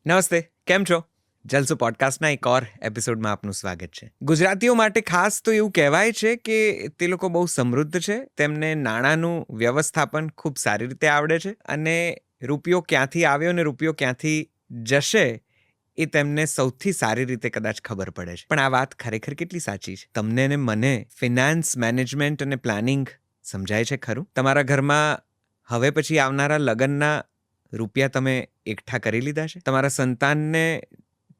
નમસ્તે, કેમ છો? જલસો પોડકાસ્ટના એક ઓર એપિસોડમાં આપનું સ્વાગત છે. ગુજરાતીઓ માટે ખાસ તો એવું કહેવાય છે કે તે લોકો બહુ સમૃદ્ધ છે, તેમને નાણાંનું વ્યવસ્થાપન ખૂબ સારી રીતે આવડે છે અને રૂપિયો ક્યાંથી આવ્યો ને રૂપિયો ક્યાંથી જશે એ તેમને સૌથી સારી રીતે કદાચ ખબર પડે છે. પણ આ વાત ખરેખર કેટલી સાચી છે? તમને ને મને ફિનાન્સ મેનેજમેન્ટ અને પ્લાનિંગ સમજાય છે ખરું? તમારા ઘરમાં હવે પછી આવનારા લગ્નના રૂપિયા તમે એકઠા કરી લીધા છે? તમારા સંતાનને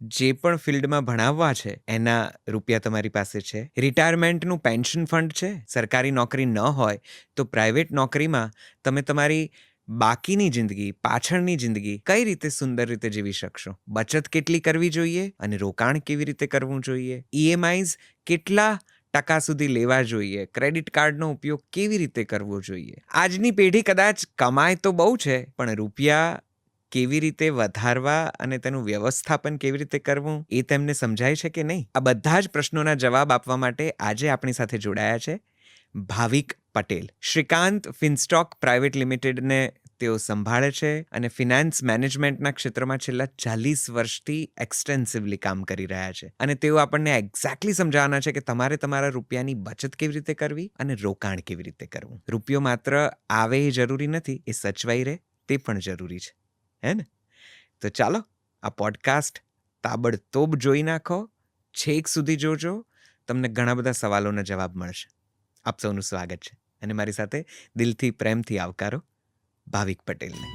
જે પણ ફિલ્ડમાં ભણાવવા છે એના રૂપિયા તમારી પાસે છે? રિટાયરમેન્ટનું પેન્શન ફંડ છે? સરકારી નોકરી ન હોય તો પ્રાઇવેટ નોકરીમાં તમે તમારી બાકીની જિંદગી, પાછળની જિંદગી કઈ રીતે સુંદર રીતે જીવી શકશો? બચત કેટલી કરવી જોઈએ અને રોકાણ કેવી રીતે કરવું જોઈએ? ઈએમઆઈઝ કેટલા ટકા સુધી લેવા જોઈએ? ક્રેડિટ કાર્ડનો ઉપયોગ કેવી રીતે કરવો જોઈએ? આજની પેઢી કદાચ કમાય તો બહુ છે, પણ રૂપિયા કેવી રીતે વધારવા અને તેનું વ્યવસ્થાપન કેવી રીતે કરવું એ તેમને સમજાય છે કે નહીં? આ બધા જ પ્રશ્નોના જવાબ આપવા માટે આજે આપણી સાથે જોડાયા છે ભાવિક પટેલ. શ્રીકાંત ફિનસ્ટોક પ્રાઇવેટ લિમિટેડને તેઓ સંભાળે છે અને ફિનાન્સ મેનેજમેન્ટના ક્ષેત્રમાં છેલ્લા 40 વર્ષથી એક્સટેન્સિવલી કામ કરી રહ્યા છે. અને તેઓ આપણને એક્ઝેક્ટલી સમજાવવાના છે કે તમારે તમારા રૂપિયાની બચત કેવી રીતે કરવી અને રોકાણ કેવી રીતે કરવું. રૂપિયો માત્ર આવે એ જરૂરી નથી, એ સચવાઈ રહે તે પણ જરૂરી છે, હે ને? તો ચાલો આ પોડકાસ્ટ તાબડતોબ જોઈ નાખો, છેક સુધી જોજો, તમને ઘણા બધા સવાલોના જવાબ મળશે. આપ સૌનું સ્વાગત છે અને મારી સાથે દિલથી પ્રેમથી આવકારો ભાવિક પટેલને.